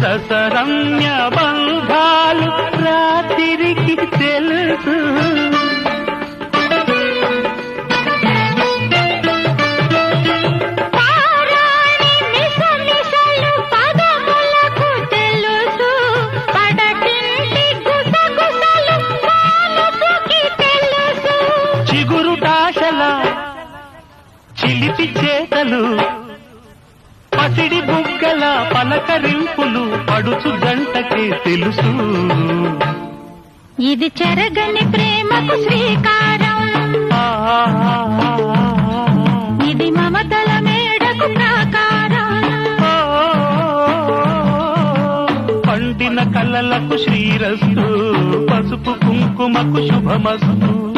రసరమ్య బంధాలు రాత్రికి తెలుసు. చిగురుటాశల చిలిపి చేతలు పసిడి బుగ్గల పలకరింపులు పడుచు జంటకే తెలుసు. ఇది చెరగని ప్రేమకు శ్రీకారం, ఇది మమతల మేడకు ప్రాకారం. పండిన కలలకు శ్రీరస్తు, పసుపు కుంకుమకు శుభమస్తు.